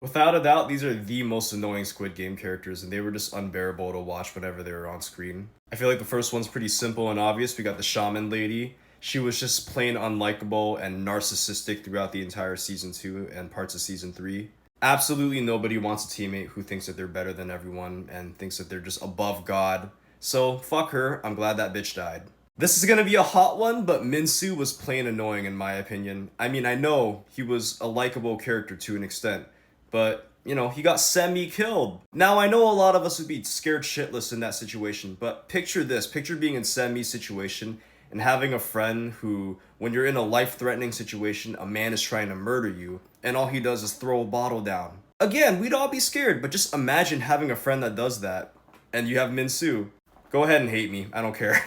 Without a doubt, these are the most annoying Squid Game characters, and they were just unbearable to watch whenever they were on screen. I feel like the first one's pretty simple and obvious. We got the shaman lady. She was just plain unlikable and narcissistic throughout the entire season 2 and parts of season 3. Absolutely nobody wants a teammate who thinks that they're better than everyone and thinks that they're just above God. So, fuck her. I'm glad that bitch died. This is gonna be a hot one, but Minsu was plain annoying in my opinion. I mean, I know he was a likable character to an extent, but he got semi-killed. Now, I know a lot of us would be scared shitless in that situation, but picture this. Picture being in Semi's situation and having a friend who, when you're in a life-threatening situation, a man is trying to murder you, and all he does is throw a bottle down. Again, we'd all be scared, but just imagine having a friend that does that, and you have Minsu. Go ahead and hate me. I don't care.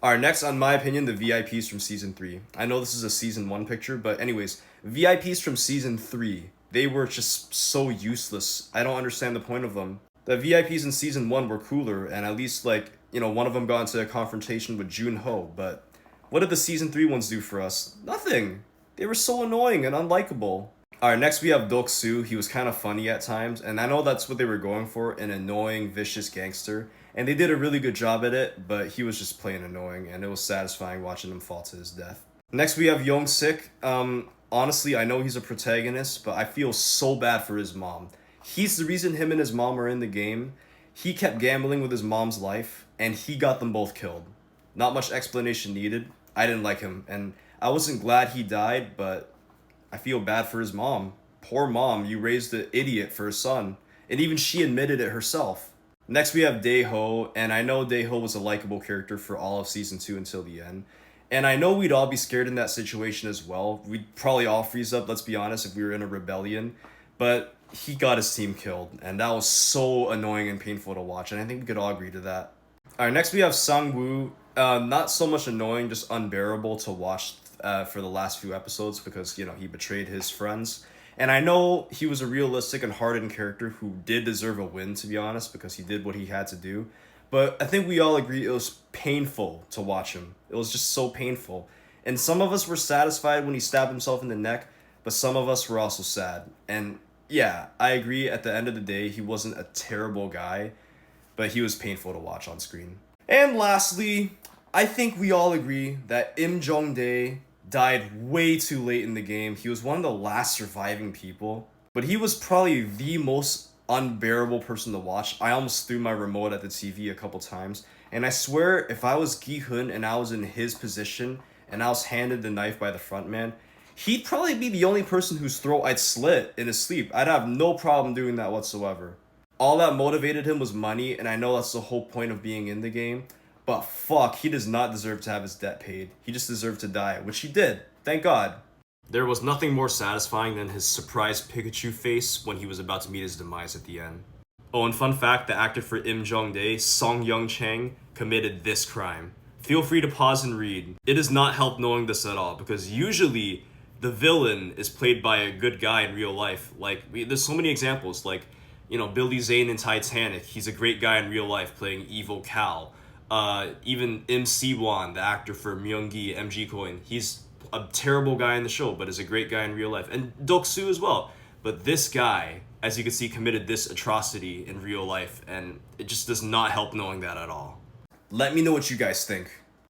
Alright, next, on my opinion, the VIPs from Season 3. I know this is a Season 1 picture, but anyways, VIPs from Season 3. They were just so useless. I don't understand the point of them. The VIPs in Season 1 were cooler, and at least, one of them got into a confrontation with Deho Ho, but what did the Season 3 ones do for us? Nothing! They were so annoying and unlikable. Alright, next we have Dulk Su. He was kind of funny at times, and I know that's what they were going for, an annoying, vicious gangster. And they did a really good job at it, but he was just plain annoying, and it was satisfying watching him fall to his death. Next we have Yong Sick. Honestly, I know he's a protagonist, but I feel so bad for his mom. He's the reason him and his mom are in the game. He kept gambling with his mom's life, and he got them both killed. Not much explanation needed. I didn't like him, and I wasn't glad he died, but I feel bad for his mom. Poor mom, you raised an idiot for a son, and even she admitted it herself. Next we have Deho Ho, and I know Deho Ho was a likable character for all of Season 2 until the end. And I know we'd all be scared in that situation as well. We'd probably all freeze up, let's be honest, if we were in a rebellion. But he got his team killed, and that was so annoying and painful to watch, and I think we could all agree to that. Alright, next we have Sung Woo. Not so much annoying, just unbearable to watch for the last few episodes because, he betrayed his friends. And I know he was a realistic and hardened character who did deserve a win, to be honest, because he did what he had to do. But I think we all agree it was painful to watch him. It was just so painful. And some of us were satisfied when he stabbed himself in the neck, but some of us were also sad. And yeah, I agree, at the end of the day, he wasn't a terrible guy, but he was painful to watch on screen. And lastly, I think we all agree that Jong died way too late in the game. He was one of the last surviving people, but he was probably the most unbearable person to watch. I almost threw my remote at the TV a couple times, and I swear if I was Gi-hun and I was in his position and I was handed the knife by the front man, he'd probably be the only person whose throat I'd slit in his sleep. I'd have no problem doing that whatsoever. All that motivated him was money, and I know that's the whole point of being in the game, but fuck, he does not deserve to have his debt paid. He just deserved to die, which he did. Thank God. There was nothing more satisfying than his surprised Pikachu face when he was about to meet his demise at the end. Oh, and fun fact, the actor for Jong, Song Young Chang, committed this crime. Feel free to pause and read. It does not help knowing this at all, because usually the villain is played by a good guy in real life. There's so many examples, Billy Zane in Titanic. He's a great guy in real life playing evil Cal. Even Im Si-won, the actor for Myung-gi, MG Coin, he's a terrible guy in the show, but is a great guy in real life. And Dulk Su as well. But this guy, as you can see, committed this atrocity in real life, and it just does not help knowing that at all. Let me know what you guys think.